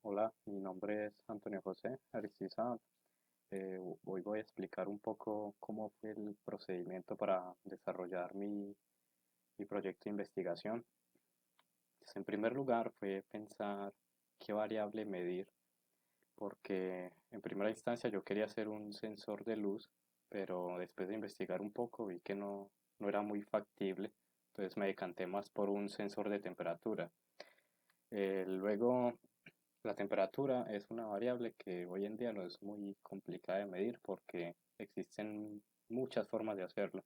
Hola, mi nombre es Antonio José Aristizábal. Hoy voy a explicar un poco cómo fue el procedimiento para desarrollar mi proyecto de investigación. Pues, en primer lugar, fue pensar qué variable medir, porque en primera instancia yo quería hacer un sensor de luz, pero después de investigar un poco vi que no era muy factible, entonces me decanté más por un sensor de temperatura. Luego, la temperatura es una variable que hoy en día no es muy complicada de medir porque existen muchas formas de hacerlo.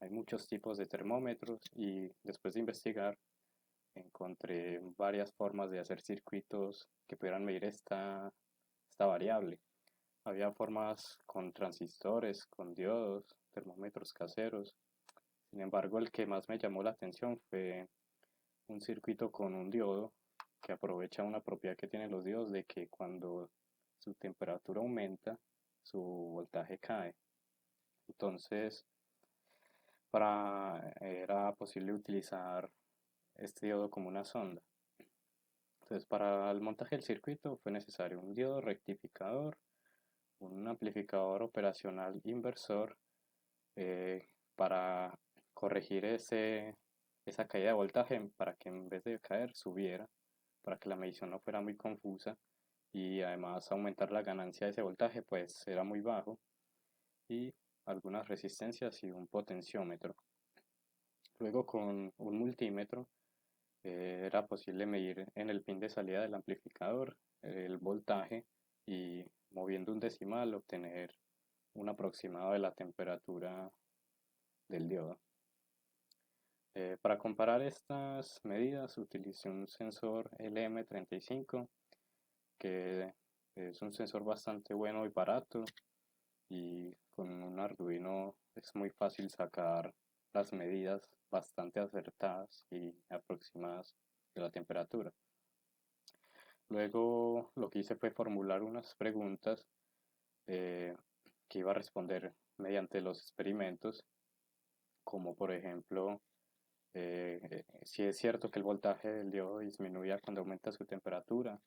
Hay muchos tipos de termómetros y después de investigar encontré varias formas de hacer circuitos que pudieran medir esta variable. Había formas con transistores, con diodos, termómetros caseros. Sin embargo, el que más me llamó la atención fue un circuito con un diodo que aprovecha una propiedad que tienen los diodos de que cuando su temperatura aumenta, su voltaje cae. Entonces, era posible utilizar este diodo como una sonda. Entonces, para el montaje del circuito fue necesario un diodo rectificador, un amplificador operacional inversor eh, para corregir esa caída de voltaje para que en vez de caer subiera, para que la medición no fuera muy confusa y además aumentar la ganancia de ese voltaje pues era muy bajo y algunas resistencias y un potenciómetro. Luego con un multímetro era posible medir en el pin de salida del amplificador el voltaje y moviendo un decimal obtener un aproximado de la temperatura del diodo. Para comparar estas medidas utilicé un sensor LM35 que es un sensor bastante bueno y barato y con un Arduino es muy fácil sacar las medidas bastante acertadas y aproximadas de la temperatura. Luego lo que hice fue formular unas preguntas eh, que iba a responder mediante los experimentos, como por ejemplo si es cierto que el voltaje del diodo disminuía cuando aumenta su temperatura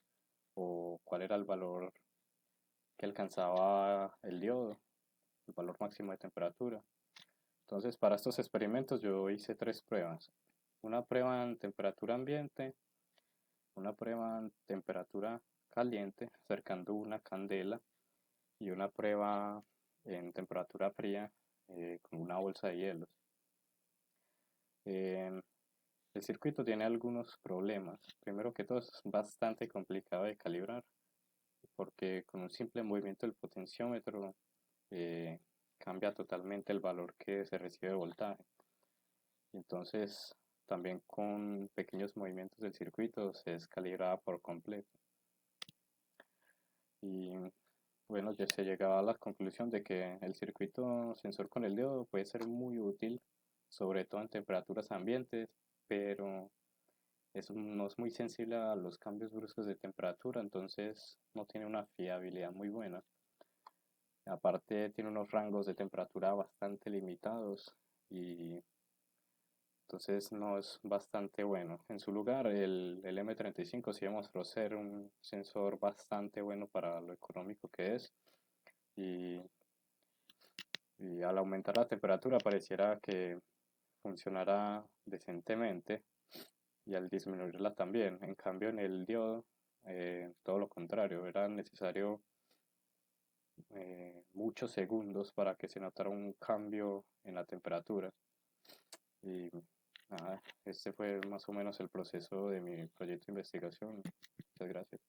o cuál era el valor que alcanzaba el diodo, el valor máximo de temperatura. Entonces, para estos experimentos yo hice tres pruebas. Una prueba en temperatura ambiente, una prueba en temperatura caliente, acercando una candela, y una prueba en temperatura fría con una bolsa de hielos. Eh, el circuito tiene algunos problemas. Primero que todo es bastante complicado de calibrar porque con un simple movimiento del potenciómetro eh, cambia totalmente el valor que se recibe de voltaje. Entonces, también con pequeños movimientos del circuito se descalibraba por completo. Y bueno, ya se llegaba a la conclusión de que el circuito sensor con el diodo puede ser muy útil, sobre todo en temperaturas ambientes, pero no es muy sensible a los cambios bruscos de temperatura, entonces no tiene una fiabilidad muy buena. Aparte tiene unos rangos de temperatura bastante limitados y entonces no es bastante bueno. En su lugar, el M35 sí demostró ser un sensor bastante bueno para lo económico que es y, y al aumentar la temperatura pareciera que funcionará decentemente y al disminuirla también. En cambio, en el diodo, todo lo contrario, era necesario muchos segundos para que se notara un cambio en la temperatura. Y nada, este fue más o menos el proceso de mi proyecto de investigación. Muchas gracias.